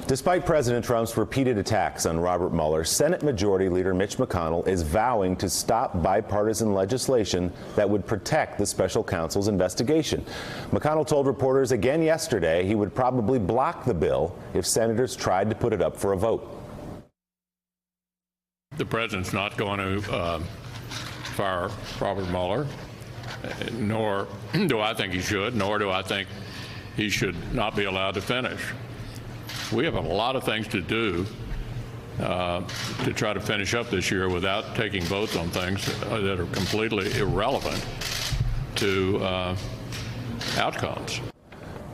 Despite President Trump's repeated attacks on Robert Mueller, Senate Majority Leader Mitch McConnell is vowing to stop bipartisan legislation that would protect the special counsel's investigation. McConnell told reporters again yesterday he would probably block the bill if senators tried to put it up for a vote. The president's not going to fire Robert Mueller, nor do I think he should, nor do I think he should not be allowed to finish. We have a lot of things to do to try to finish up this year without taking votes on things that are completely irrelevant to outcomes.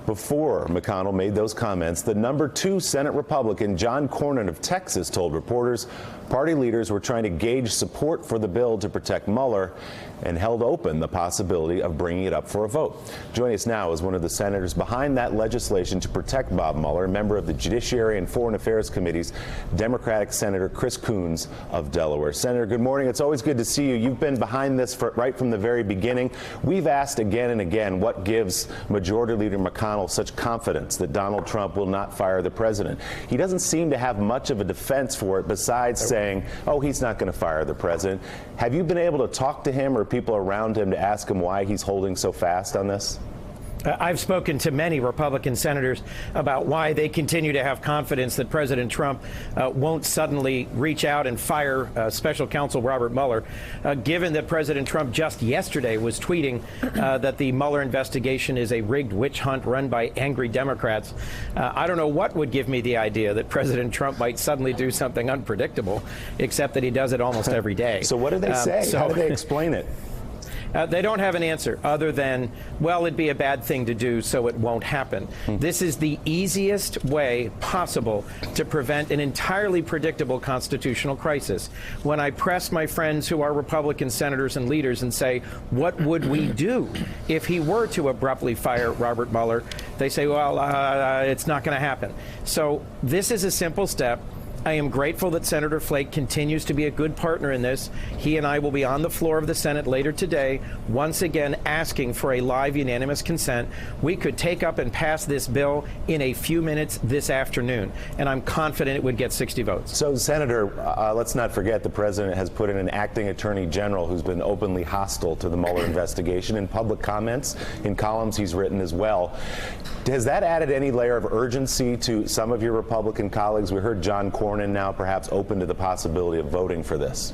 Before McConnell made those comments, the number 2 Senate Republican, John Cornyn of Texas, told reporters party leaders were trying to gauge support for the bill to protect Mueller and held open the possibility of bringing it up for a vote. Joining us now is one of the senators behind that legislation to protect Bob Mueller, a member of the Judiciary and Foreign Affairs Committees, Democratic Senator Chris Coons of Delaware. Senator, good morning. It's always good to see you. You've been behind this right from the very beginning. We've asked again and again what gives Majority Leader McConnell such confidence that Donald Trump will not fire the president. He doesn't seem to have much of a defense for it besides saying, oh, he's not going to fire the president. Have you been able to talk to him or people around him to ask him why he's holding so fast on this? I've spoken to many Republican senators about why they continue to have confidence that President Trump won't suddenly reach out and fire Special Counsel Robert Mueller, given that President Trump just yesterday was tweeting that the Mueller investigation is a rigged witch hunt run by angry Democrats. I don't know what would give me the idea that President Trump might suddenly do something unpredictable, except that he does it almost every day. So what do they say? How do they explain it? They don't have an answer other than, well, it'd be a bad thing to do, so it won't happen. This is the easiest way possible to prevent an entirely predictable constitutional crisis. When I press my friends who are Republican senators and leaders and say, what would we do if he were to abruptly fire Robert Mueller? They say, well, it's not going to happen. So this is a simple step. I am grateful that Senator Flake continues to be a good partner in this. He and I will be on the floor of the Senate later today, once again asking for a live unanimous consent. We could take up and pass this bill in a few minutes this afternoon, and I'm confident it would get 60 votes. So, Senator, let's not forget the president has put in an acting attorney general who's been openly hostile to the Mueller investigation in public comments, in columns he's written as well. Has that added any layer of urgency to some of your Republican colleagues? We heard John Cornyn now perhaps open to the possibility of voting for this.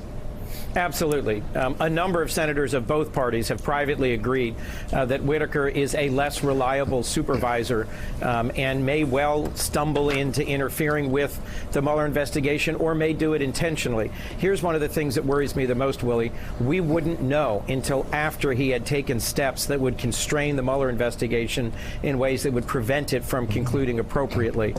Absolutely. A number of senators of both parties have privately agreed that Whitaker is a less reliable supervisor and may well stumble into interfering with the Mueller investigation or may do it intentionally. Here's one of the things that worries me the most, Willie. We wouldn't know until after he had taken steps that would constrain the Mueller investigation in ways that would prevent it from concluding appropriately.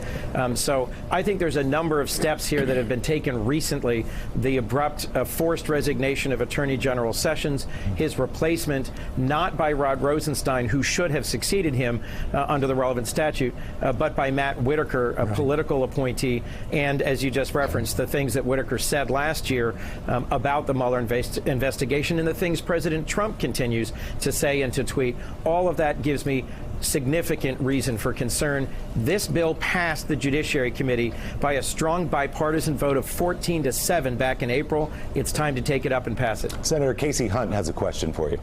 So I think there's a number of steps here that have been taken recently. The abrupt forced resignation of Attorney General Sessions, his replacement not by Rod Rosenstein, who should have succeeded him under the relevant statute, but by Matt Whitaker, a political appointee, and as you just referenced, the things that Whitaker said last year about the Mueller investigation and the things President Trump continues to say and to tweet. All of that gives me significant reason for concern. This bill passed the Judiciary Committee by a strong bipartisan vote of 14-7 back in April. It's time to take it up and pass it. Senator Casey Hunt has a question for you.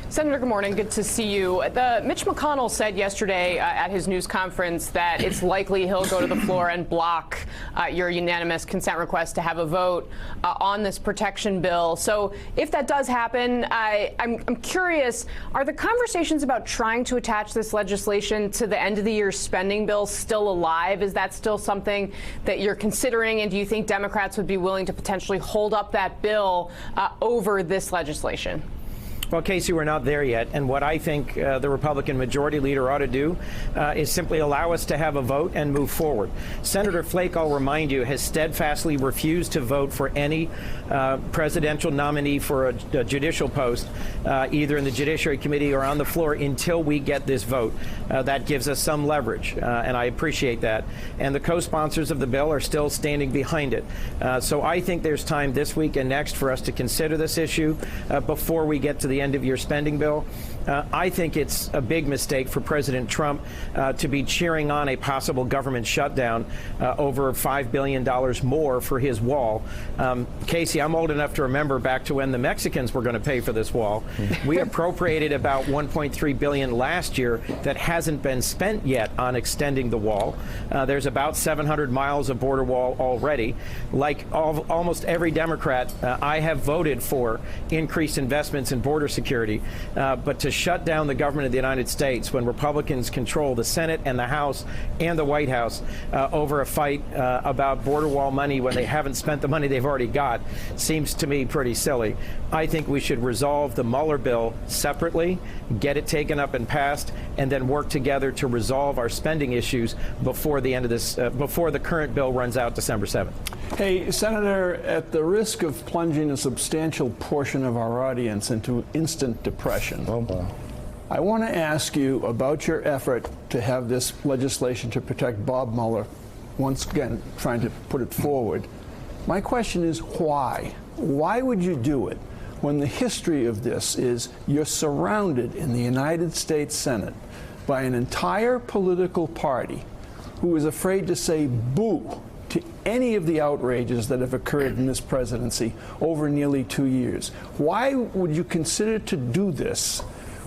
Senator, good morning. Good to see you. Mitch McConnell said yesterday at his news conference that it's likely he'll go to the floor and block your unanimous consent request to have a vote on this protection bill. So if that does happen, I'm curious, are the conversations about trying to attach this legislation to the end of the year spending bill still alive? Is that still something that you're considering? And do you think Democrats would be willing to potentially hold up that bill over this legislation? Well, Casey, we're not there yet. And what I think the Republican majority leader ought to do is simply allow us to have a vote and move forward. Senator Flake, I'll remind you, has steadfastly refused to vote for any presidential nominee for a judicial post, either in the Judiciary Committee or on the floor, until we get this vote. That gives us some leverage, and I appreciate that. And the co-sponsors of the bill are still standing behind it. So I think there's time this week and next for us to consider this issue before we get to the the end-of-year spending bill. I think it's a big mistake for President Trump to be cheering on a possible government shutdown over $5 billion more for his wall. Casey, I'm old enough to remember back to when the Mexicans were going to pay for this wall. We appropriated about $1.3 billion last year that hasn't been spent yet on extending the wall. There's about 700 miles of border wall already. Like almost every Democrat, I have voted for increased investments in border security, but to shut down the government of the United States when Republicans control the Senate and the House and the White House over a fight about border wall money when they haven't spent the money they've already got seems to me pretty silly. I think we should resolve the Mueller bill separately, get it taken up and passed, and then work together to resolve our spending issues before the end of this, before the current bill runs out December 7th. Hey, Senator, at the risk of plunging a substantial portion of our audience into instant depression, I want to ask you about your effort to have this legislation to protect Bob Mueller, once again trying to put it forward. My question is why? Why would you do it when the history of this is you're surrounded in the United States Senate by an entire political party who is afraid to say boo to any of the outrages that have occurred in this presidency over nearly 2 years? Why would you consider to do this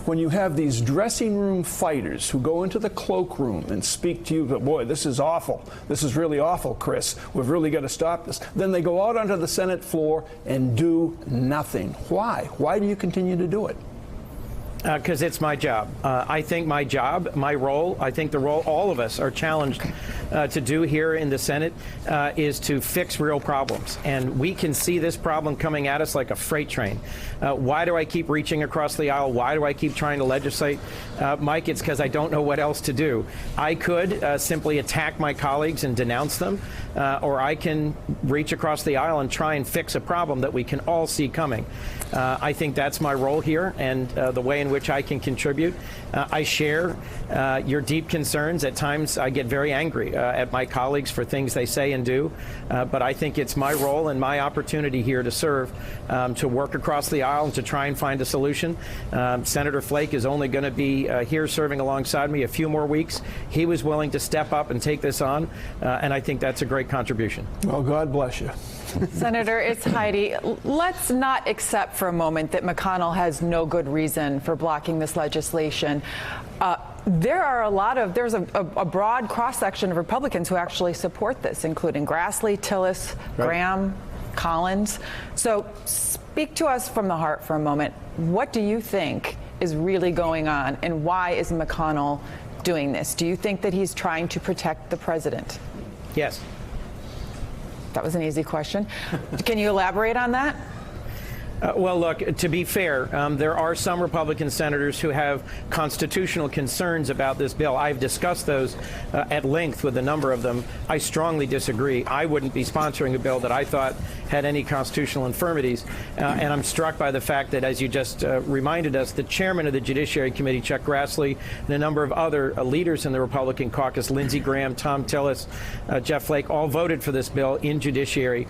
when you have these dressing room fighters who go into the cloakroom and speak to you, but boy, this is awful. This is really awful, Chris. We've really got to stop this. Then they go out onto the Senate floor and do nothing. Why? Why do you continue to do it? Because it's my job. I think my job, my role, I think the role all of us are challenged to do here in the Senate is to fix real problems. And we can see this problem coming at us like a freight train. Why do I keep reaching across the aisle? Why do I keep trying to legislate? Mike, it's because I don't know what else to do. I could simply attack my colleagues and denounce them, or I can reach across the aisle and try and fix a problem that we can all see coming. I think that's my role here, and the way in which I can contribute. I share your deep concerns. At times I get very angry at my colleagues for things they say and do, but I think it's my role and my opportunity here to serve, to work across the aisle and to try and find a solution. Senator Flake is only going to be here serving alongside me a few more weeks. He was willing to step up and take this on, and I think that's a great contribution. Well, God bless you. Senator, it's Heidi. Let's not accept for a moment that McConnell has no good reason for blocking this legislation. There's a broad cross-section of Republicans who actually support this, including Grassley, Tillis, Graham, Collins. So speak to us from the heart for a moment. What do you think is really going on, and why is McConnell doing this? Do you think that he's trying to protect the president? Yes. That was an easy question. Can you elaborate on that? Well, look, to be fair, there are some Republican senators who have constitutional concerns about this bill. I've discussed those at length with a number of them. I strongly disagree. I wouldn't be sponsoring a bill that I thought had any constitutional infirmities. And I'm struck by the fact that, as you just reminded us, the chairman of the Judiciary Committee, Chuck Grassley, and a number of other leaders in the Republican caucus, Lindsey Graham, Tom Tillis, Jeff Flake, all voted for this bill in Judiciary.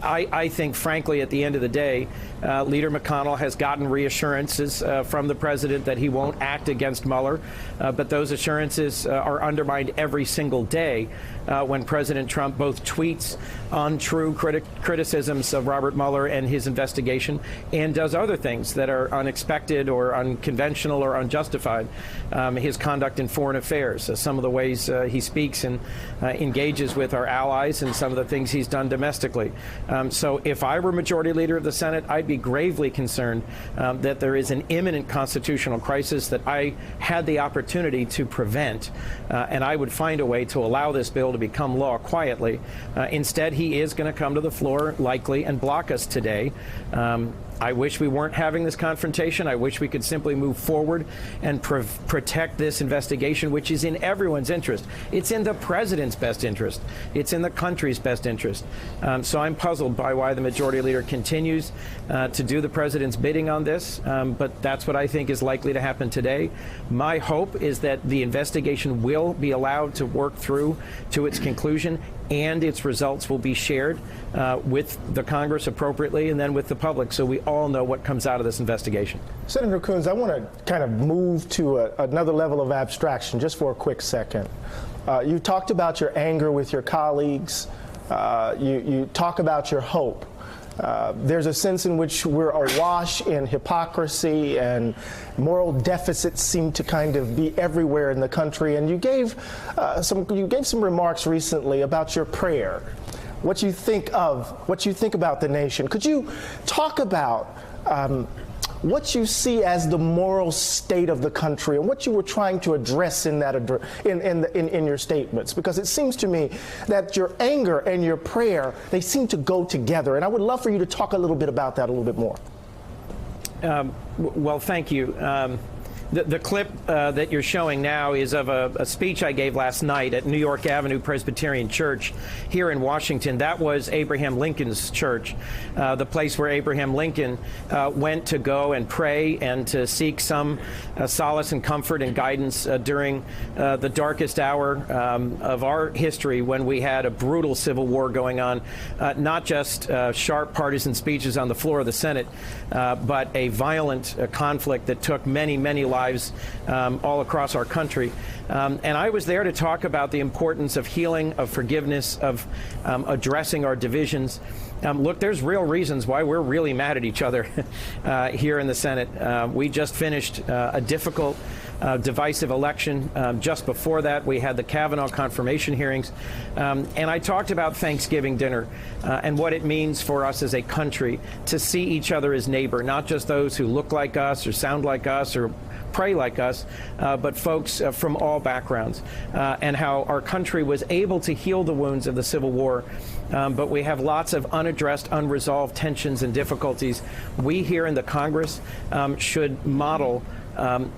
I think, frankly, at the end of the day, Leader McConnell has gotten reassurances from the president that he won't act against Mueller, but those assurances are undermined every single day when President Trump both tweets untrue criticisms of Robert Mueller and his investigation and does other things that are unexpected or unconventional or unjustified. His conduct in foreign affairs, some of the ways he speaks and engages with our allies, and some of the things he's done domestically. So if I were Majority Leader of the Senate, I'd be gravely concerned that there is an imminent constitutional crisis that I had the opportunity to prevent, and I would find a way to allow this bill to become law quietly. Instead, he is going to come to the floor, likely, and block us today. I wish we weren't having this confrontation. I wish we could simply move forward and protect this investigation, which is in everyone's interest. It's in the president's best interest. It's in the country's best interest. So I'm puzzled by why the Majority Leader continues to do the president's bidding on this, but that's what I think is likely to happen today. My hope is that the investigation will be allowed to work through to its conclusion, and its results will be shared with the Congress appropriately and then with the public, so we all know what comes out of this investigation. Senator Coons, I want to kind of move to another level of abstraction just for a quick second. You talked about your anger with your colleagues. You talk about your hope. There's a sense in which we're awash in hypocrisy and moral deficits seem to kind of be everywhere in the country. And you gave some remarks recently about your prayer, what you think about the nation. Could you talk about what you see as the moral state of the country and what you were trying to address in that in your statements? Because it seems to me that your anger and your prayer, they seem to go together, and I would love for you to talk a little bit about that a little bit more. Well, thank you. The clip that you're showing now is of a speech I gave last night at New York Avenue Presbyterian Church here in Washington. That was Abraham Lincoln's church, the place where Abraham Lincoln went to go and pray and to seek some solace and comfort and guidance during the darkest hour of our history, when we had a brutal civil war going on, not just sharp partisan speeches on the floor of the Senate, but a violent conflict that took many, many lives all across our country. And I was there to talk about the importance of healing, of forgiveness, of addressing our divisions. Look, there's real reasons why we're really mad at each other here in the Senate. We just finished a difficult, divisive election. Just before that, we had the Kavanaugh confirmation hearings. And I talked about Thanksgiving dinner and what it means for us as a country to see each other as neighbor, not just those who look like us or sound like us or pray like us, but folks from all backgrounds, and how our country was able to heal the wounds of the Civil War. But we have lots of unaddressed, unresolved tensions and difficulties. We here in the Congress should model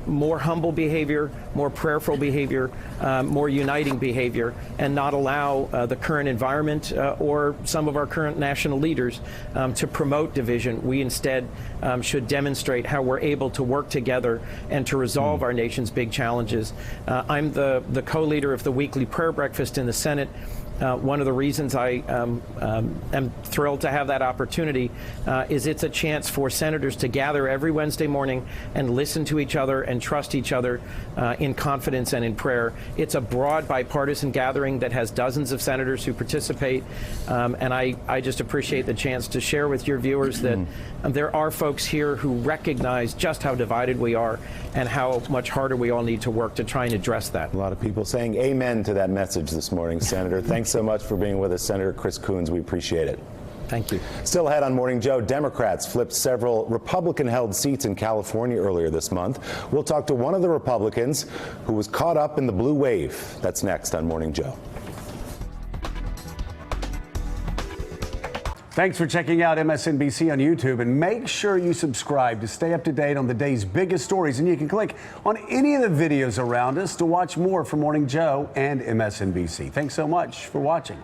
more humble behavior, more prayerful behavior, more uniting behavior, and not allow the current environment or some of our current national leaders to promote division. We instead should demonstrate how we're able to work together and to resolve our nation's big challenges. I'm the co-leader of the weekly prayer breakfast in the Senate. One of the reasons I am thrilled to have that opportunity is it's a chance for senators to gather every Wednesday morning and listen to each other and trust each other in confidence and in prayer. It's a broad bipartisan gathering that has dozens of senators who participate, and I just appreciate the chance to share with your viewers that there are folks here who recognize just how divided we are and how much harder we all need to work to try and address that. A lot of people saying amen to that message this morning, Senator. Thanks so much for being with us, Senator Chris Coons. We appreciate it. Thank you. Still ahead on Morning Joe, Democrats flipped several Republican-held seats in California earlier this month. We'll talk to one of the Republicans who was caught up in the blue wave. That's next on Morning Joe. Thanks for checking out MSNBC on YouTube, and make sure you subscribe to stay up to date on the day's biggest stories. And you can click on any of the videos around us to watch more from Morning Joe and MSNBC. Thanks so much for watching.